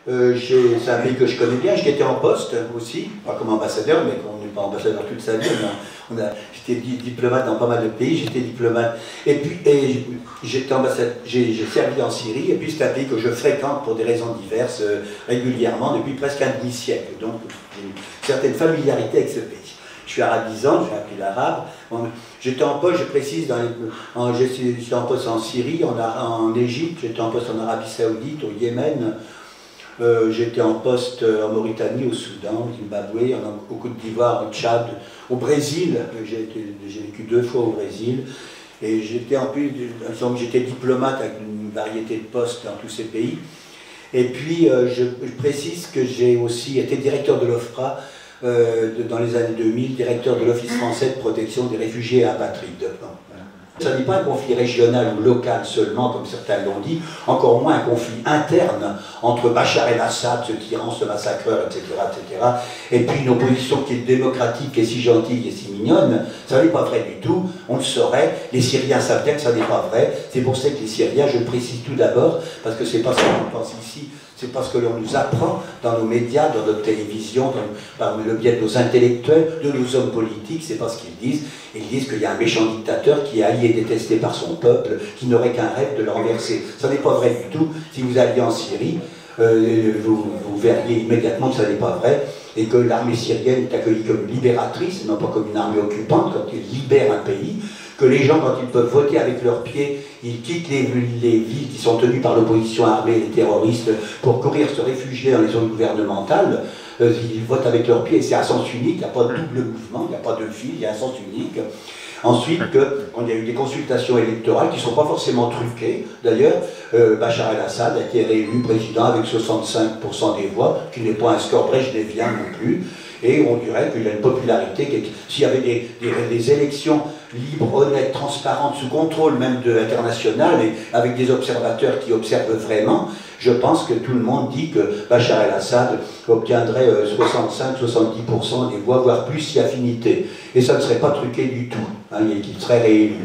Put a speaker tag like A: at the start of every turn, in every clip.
A: C'est un pays que je connais bien, j'étais en poste aussi, pas comme ambassadeur, mais on n'est pas ambassadeur toute sa vie, j'étais diplomate dans pas mal de pays, j'étais diplomate, et puis j'étais ambassadeur, j'ai servi en Syrie, et puis c'est un pays que je fréquente pour des raisons diverses régulièrement depuis presque un demi-siècle, donc j'ai une certaine familiarité avec ce pays. Je suis arabisant, j'ai appris l'arabe. J'étais en poste, je précise, j'étais en poste en Syrie, en Égypte, j'étais en poste en Arabie Saoudite, au Yémen, j'étais en poste en Mauritanie, au Soudan, au Zimbabwe, au Côte d'Ivoire, au Tchad, au Brésil. J'ai vécu 2 fois au Brésil. Et j'étais en plus, j'étais diplomate avec une variété de postes dans tous ces pays. Et puis, je précise que j'ai aussi été directeur de l'OFPRA dans les années 2000, directeur de l'Office français de protection des réfugiés et apatrides. Voilà. Ça n'est pas un conflit régional ou local seulement, comme certains l'ont dit, encore moins un conflit interne entre Bachar el-Assad, ce tyran, ce massacreur, etc., etc., et puis une opposition qui est démocratique, qui est si gentille et si mignonne. Ça n'est pas vrai du tout, on le saurait, les Syriens savent bien que ça n'est pas vrai, c'est pour ça que les Syriens, je le précise tout d'abord, parce que c'est pas ce qu'on pense ici, c'est parce que l'on nous apprend dans nos médias, dans notre télévision, par le biais de nos intellectuels, de nos hommes politiques, c'est pas ce qu'ils disent. Ils disent qu'il y a un méchant dictateur qui est allié et détesté par son peuple, qui n'aurait qu'un rêve de le renverser. Ça n'est pas vrai du tout. Si vous alliez en Syrie, vous verriez immédiatement que ça n'est pas vrai, et que l'armée syrienne est accueillie comme libératrice, non pas comme une armée occupante, quand il libère un pays, que les gens, quand ils peuvent voter avec leurs pieds, ils quittent les villes qui sont tenues par l'opposition armée et les terroristes pour courir se réfugier dans les zones gouvernementales. Ils votent avec leurs pieds et c'est à sens unique, il n'y a pas de double mouvement, il n'y a pas de fil, il y a un sens unique. Ensuite, il y a eu des consultations électorales qui ne sont pas forcément truquées. D'ailleurs, Bachar el-Assad a été réélu président avec 65% des voix, qui n'est pas un score brejnevien non plus. Et on dirait qu'il a une popularité, s'il y avait des élections libres, honnêtes, transparentes, sous contrôle même international, et avec des observateurs qui observent vraiment, je pense que tout le monde dit que Bachar el-Assad obtiendrait 65-70% des voix, voire plus si affinité. Et ça ne serait pas truqué du tout, hein, qu'il serait réélu.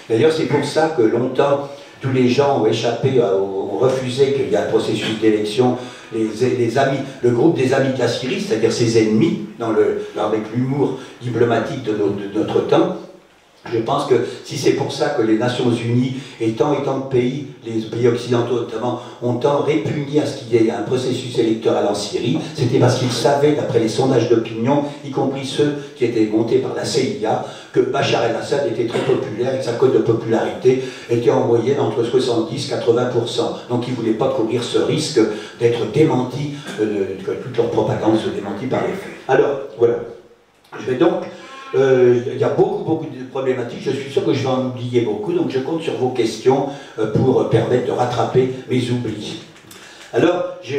A: D'ailleurs, c'est pour ça que longtemps, tous les gens ont échappé, ont refusé qu'il y ait un processus d'élection. Les amis, le groupe des amis de la Syrie, c'est-à-dire ses ennemis, avec l'humour diplomatique de notre temps, je pense que si c'est pour ça que les Nations Unies et tant de pays, les pays occidentaux notamment, ont tant répugné à ce qu'il y ait un processus électoral en Syrie, c'était parce qu'ils savaient, d'après les sondages d'opinion, y compris ceux qui étaient montés par la CIA, que Bachar el-Assad était très populaire et que sa cote de popularité était en moyenne entre 70 et 80%. Donc ils ne voulaient pas courir ce risque d'être démentis, que toute leur propagande soit démentie par les faits. Alors, voilà. Je vais donc... il y a beaucoup de problématiques, je suis sûr que je vais en oublier beaucoup, donc je compte sur vos questions pour permettre de rattraper mes oublis. Alors, je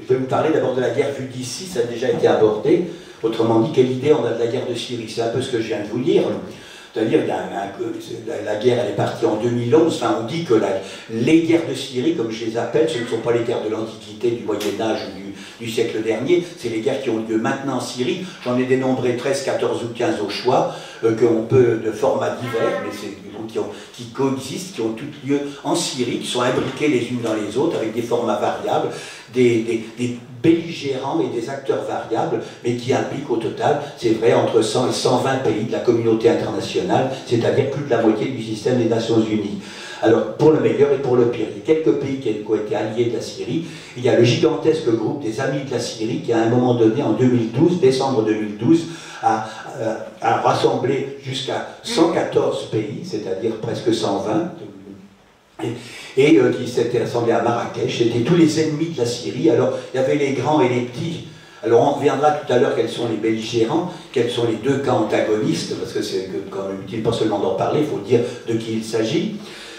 A: vais vous parler d'abord de la guerre vue d'ici, ça a déjà été abordé. Autrement dit, quelle idée on a de la guerre de Syrie? C'est un peu ce que je viens de vous dire. C'est-à-dire, la guerre, elle est partie en 2011. Enfin, on dit que les guerres de Syrie, comme je les appelle, ce ne sont pas les guerres de l'Antiquité, du Moyen-Âge ou du siècle dernier, c'est les guerres qui ont lieu maintenant en Syrie. J'en ai dénombré 13, 14 ou 15 au choix, qu'on peut, de formats divers, mais qui coexistent, qui ont toutes lieu en Syrie, qui sont imbriquées les unes dans les autres, avec des formats variables, des belligérants et des acteurs variables, mais qui impliquent au total, c'est vrai, entre 100 et 120 pays de la communauté internationale, c'est-à-dire plus de la moitié du système des Nations Unies. Alors, pour le meilleur et pour le pire, il y a quelques pays qui ont été alliés de la Syrie. Il y a le gigantesque groupe des Amis de la Syrie qui, à un moment donné, en 2012, décembre 2012, a rassemblé jusqu'à 114 pays, c'est-à-dire presque 120, et qui s'était assemblé à Marrakech. C'était tous les ennemis de la Syrie. Alors, il y avait les grands et les petits. Alors, on reviendra tout à l'heure quels sont les belligérants, quels sont les deux camps antagonistes, parce que c'est quand même utile pas seulement d'en parler, il faut dire de qui il s'agit.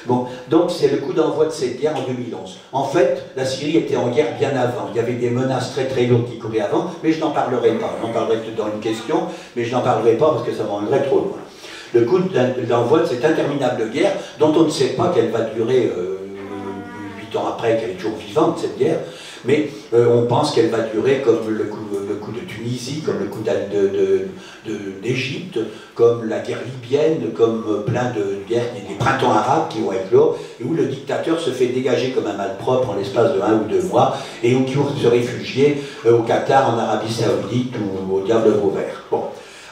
A: Bon, donc c'est le coup d'envoi de cette guerre en 2011. En fait, la Syrie était en guerre bien avant. Il y avait des menaces très lourdes qui couraient avant, mais je n'en parlerai pas. J'en parlerai dans une question, mais je n'en parlerai pas parce que ça m'emmènerait trop loin. Le coup d'envoi de cette interminable guerre, dont on ne sait pas qu'elle va durer 8 ans après, qu'elle est toujours vivante, cette guerre, Mais on pense qu'elle va durer comme le coup de Tunisie, comme le coup d'Égypte, comme la guerre libyenne, comme plein de guerres, des printemps arabes qui vont éclore, et où le dictateur se fait dégager comme un malpropre en l'espace de 1 ou 2 mois, et où il se réfugier au Qatar, en Arabie Saoudite ou au Diable Vauvert. Bon.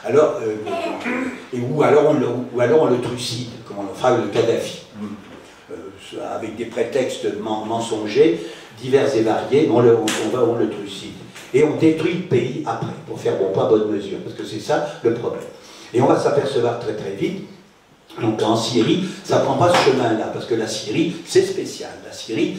A: Alors, ou alors on le trucide, comme on le fera avec le Kadhafi, avec des prétextes mensongers, divers et variés, on le trucide. Et on détruit le pays après, pour faire bon pas bonne mesure, parce que c'est ça le problème. Et on va s'apercevoir très très vite, donc en Syrie, ça ne prend pas ce chemin-là, parce que la Syrie, c'est spécial. La Syrie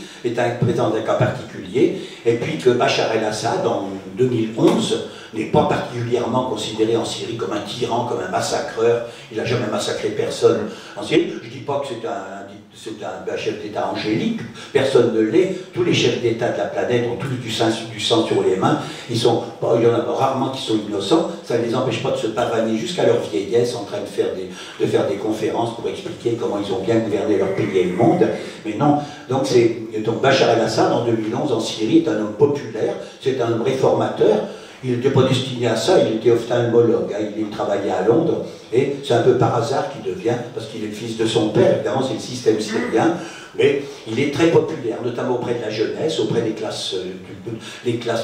A: présente un cas particulier, et puis que Bachar el-Assad, en 2011, n'est pas particulièrement considéré en Syrie comme un tyran, comme un massacreur. Il n'a jamais massacré personne en Syrie. Je ne dis pas que c'est un chef d'État angélique, personne ne l'est. Tous les chefs d'État de la planète ont tous du sang sur les mains. Il y en a rarement qui sont innocents. Ça ne les empêche pas de se pavaner jusqu'à leur vieillesse en train de faire des conférences pour expliquer comment ils ont bien gouverné leur pays et le monde. Mais non. Donc Bachar el-Assad, en 2011, en Syrie, est un homme populaire, c'est un homme réformateur. Il n'était pas destiné à ça, il était ophtalmologue, hein, il travaillait à Londres, et c'est un peu par hasard qu'il devient, parce qu'il est le fils de son père, évidemment c'est le système syrien, mais il est très populaire, notamment auprès de la jeunesse, auprès des classes,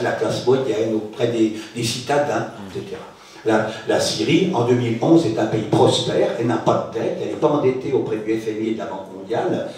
A: la classe moyenne, auprès des citadins, etc. La Syrie, en 2011, est un pays prospère, elle n'a pas de dette, elle n'est pas endettée auprès du FMI et de la Banque mondiale.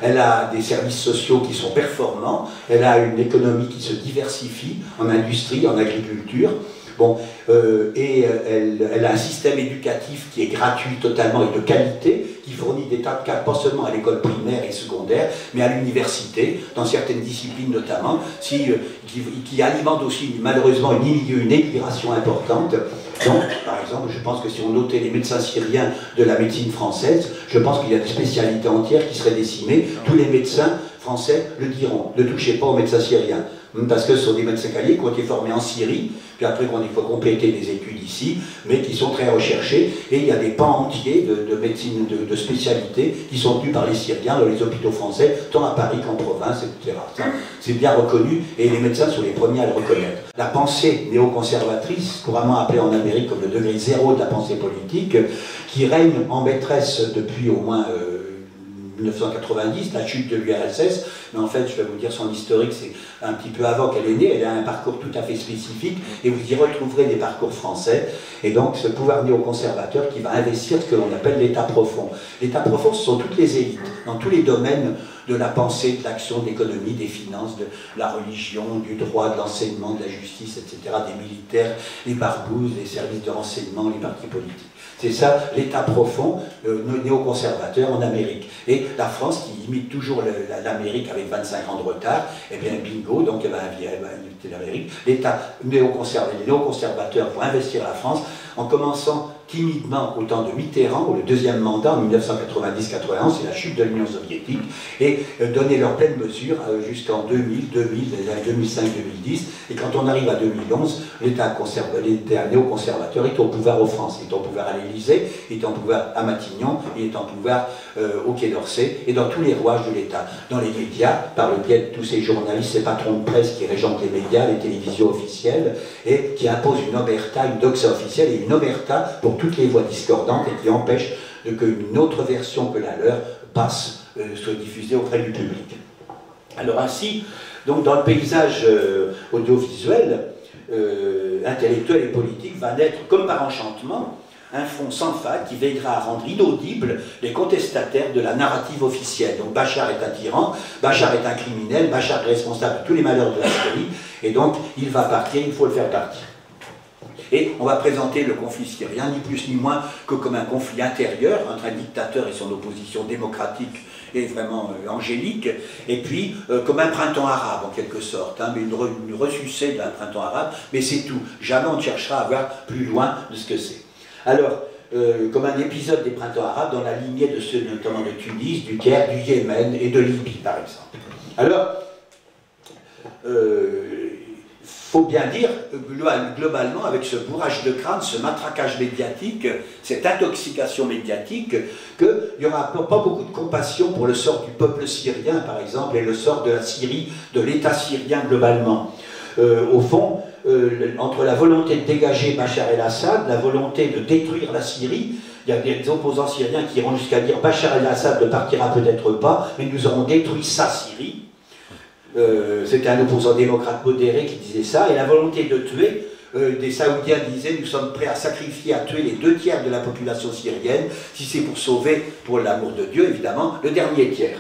A: Elle a des services sociaux qui sont performants, elle a une économie qui se diversifie en industrie, en agriculture, bon, elle a un système éducatif qui est gratuit totalement et de qualité, qui fournit des tas de cas, pas seulement à l'école primaire et secondaire, mais à l'université, dans certaines disciplines notamment, qui alimente aussi malheureusement une émigration importante. Donc, par exemple, je pense que si on notait les médecins syriens de la médecine française, je pense qu'il y a des spécialités entières qui seraient décimées. Tous les médecins français le diront, ne touchez pas aux médecins syriens. Parce que ce sont des médecins qui ont été formés en Syrie, puis après qu'on faut compléter des études ici, mais qui sont très recherchés, et il y a des pans entiers de médecine, de spécialités qui sont tenus par les Syriens dans les hôpitaux français, tant à Paris qu'en province, etc. C'est bien reconnu, et les médecins sont les premiers à le reconnaître. La pensée néoconservatrice, couramment appelée en Amérique comme le degré zéro de la pensée politique, qui règne en maîtresse depuis au moins 1990, la chute de l'URSS, mais en fait, je vais vous dire, son historique, c'est un petit peu avant qu'elle est née, elle a un parcours tout à fait spécifique, et vous y retrouverez des parcours français, et donc ce pouvoir néoconservateur qui va investir ce que l'on appelle l'état profond. L'état profond, ce sont toutes les élites, dans tous les domaines de la pensée, de l'action, de l'économie, des finances, de la religion, du droit, de l'enseignement, de la justice, etc., des militaires, les barbouzes, les services de renseignement, les partis politiques. C'est ça, l'état profond néoconservateur en Amérique. Et la France, qui imite toujours l'Amérique avec 25 ans de retard, eh bien bingo, donc elle va imiter l'Amérique. L'état néoconservateur, les néoconservateurs vont investir la France en commençant timidement au temps de Mitterrand, ou le deuxième mandat en 1990-91, c'est la chute de l'Union soviétique, et donner leur pleine mesure jusqu'en 2000, 2005-2010, et quand on arrive à 2011, l'État néoconservateur est au pouvoir en France, il est au pouvoir à l'Élysée, il est en pouvoir à Matignon, il est en pouvoir au Quai d'Orsay, et dans tous les rouages de l'État, dans les médias, par le biais de tous ces journalistes, ces patrons de presse qui régent les médias, les télévisions officielles, et qui imposent une omerta, une doxa officielle, et une omerta pour toutes les voix discordantes et qui empêchent qu'une autre version que la leur passe, soit diffusée auprès du public. Alors ainsi, donc dans le paysage audiovisuel, intellectuel et politique, va naître, comme par enchantement, un fond sans faille qui veillera à rendre inaudibles les contestataires de la narrative officielle. Donc Bachar est un tyran, Bachar est un criminel, Bachar est responsable de tous les malheurs de la Syrie, et donc il va partir, il faut le faire partir. Et on va présenter le conflit syrien, ni plus ni moins que comme un conflit intérieur entre un dictateur et son opposition démocratique et vraiment angélique, et puis comme un printemps arabe en quelque sorte, hein, mais une ressucée d'un printemps arabe, mais c'est tout. Jamais on ne cherchera à voir plus loin de ce que c'est. Alors, comme un épisode des printemps arabes dans la lignée de ceux notamment de Tunis, du Caire, du Yémen et de Libye par exemple. Alors, faut bien dire, globalement, avec ce bourrage de crâne, ce matraquage médiatique, cette intoxication médiatique, qu'il n'y aura pas beaucoup de compassion pour le sort du peuple syrien, par exemple, et le sort de la Syrie, de l'État syrien globalement. Au fond, entre la volonté de dégager Bachar el-Assad, la volonté de détruire la Syrie, il y a des opposants syriens qui iront jusqu'à dire Bachar el-Assad ne partira peut-être pas, mais nous aurons détruit sa Syrie. C'était un opposant démocrate modéré qui disait ça, et la volonté de tuer, des Saoudiens disaient nous sommes prêts à sacrifier, à tuer les 2 tiers de la population syrienne, si c'est pour sauver, pour l'amour de Dieu évidemment, le dernier tiers.